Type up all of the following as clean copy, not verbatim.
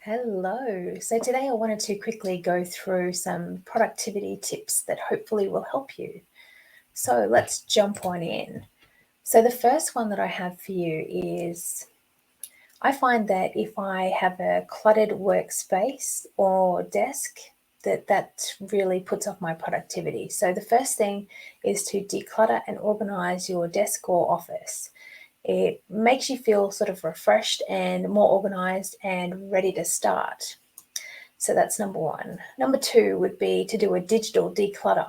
Hello. So today I wanted to quickly go through some productivity tips that hopefully will help you. So let's jump on in. So the first one that I have for you is I find that if I have a cluttered workspace or desk, that really puts off my productivity. So the first thing is to declutter and organize your desk or office. It makes you feel sort of refreshed and more organized and ready to start. So that's number one. Number two would be to do a digital declutter.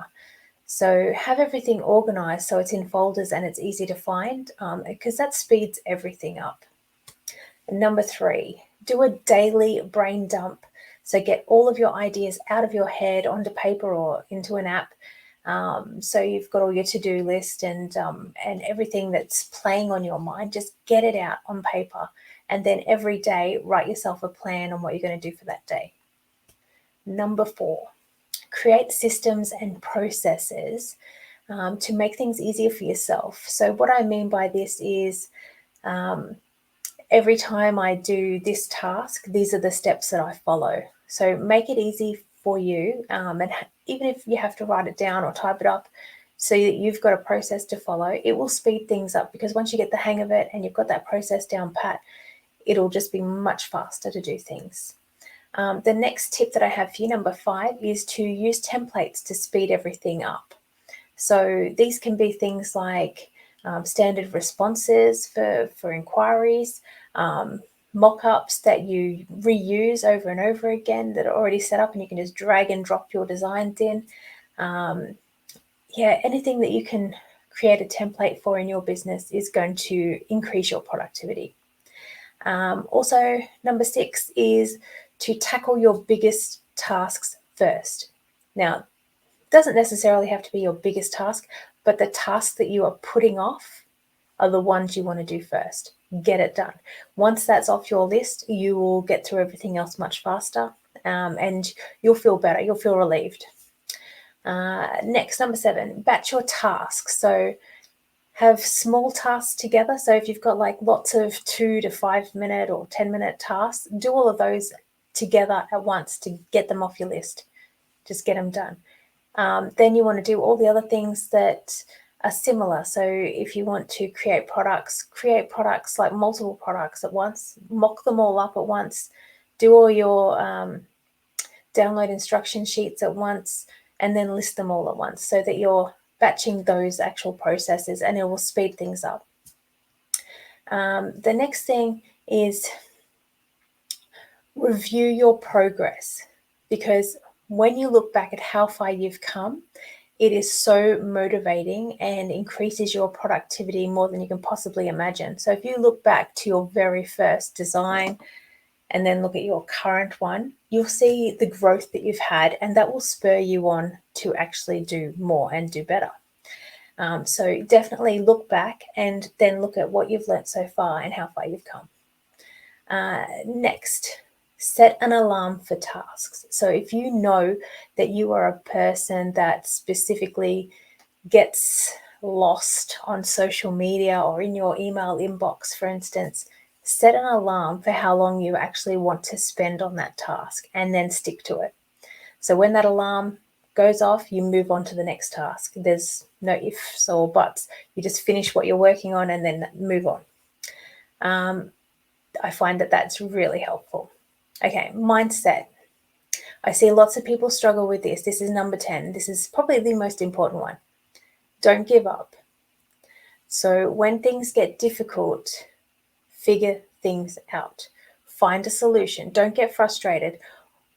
So have everything organized so it's in folders and it's easy to find because that speeds everything up. And number three, do a daily brain dump. So get all of your ideas out of your head onto paper or into an app. So you've got all your to-do list and everything that's playing on your mind. Just get it out on paper, and then every day write yourself a plan on what you're going to do for that day. Number four, create systems and processes to make things easier for yourself. So what I mean by this is every time I do this task, these are the steps that I follow. So make it easy for you, and even if you have to write it down or type it up so that you've got a process to follow, it will speed things up because once you get the hang of it and you've got that process down pat, it'll just be much faster to do things. The next tip that I have for you, number five, is to use templates to speed everything up. So these can be things like standard responses for inquiries, mock-ups that you reuse over and over again that are already set up and you can just drag and drop your designs in. Anything that you can create a template for in your business is going to increase your productivity. Also, number six is to tackle your biggest tasks first. Now, it doesn't necessarily have to be your biggest task, but the tasks that you are putting off are the ones you want to do first. Get it done. Once that's off your list, you will get through everything else much faster, and you'll feel better. You'll feel relieved. Next, number seven, batch your tasks. So have small tasks together. So if you've got like lots of 2 to 5 minute or 10-minute tasks, do all of those together at once to get them off your list. Just get them done. Then you want to do all the other things that are similar. So if you want to create products like multiple products at once, mock them all up at once, do all your download instruction sheets at once, and then list them all at once so that you're batching those actual processes and it will speed things up. The next thing is review your progress, because when you look back at how far you've come, it is so motivating and increases your productivity more than you can possibly imagine. So if you look back to your very first design and then look at your current one, you'll see the growth that you've had, and that will spur you on to actually do more and do better. So definitely look back and then look at what you've learnt so far and how far you've come. Next, set an alarm for tasks. So if you know that you are a person that specifically gets lost on social media or in your email inbox, for instance, set an alarm for how long you actually want to spend on that task and then stick to it. So when that alarm goes off, you move on to the next task. There's no ifs or buts. You just finish what you're working on and then move on. I find that that's really helpful. Okay, mindset. I see lots of people struggle with this. This is number 10. This is probably the most important one. Don't give up. So when things get difficult, figure things out. Find a solution. Don't get frustrated.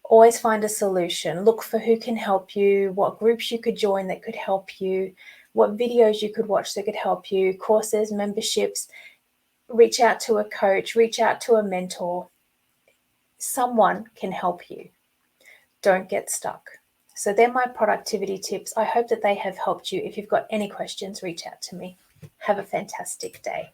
Always find a solution. Look for who can help you, what groups you could join that could help you, what videos you could watch that could help you, courses, memberships. Reach out to a coach, reach out to a mentor. Someone can help you. Don't get stuck. So they're my productivity tips. I hope that they have helped you. If you've got any questions, reach out to me. Have a fantastic day.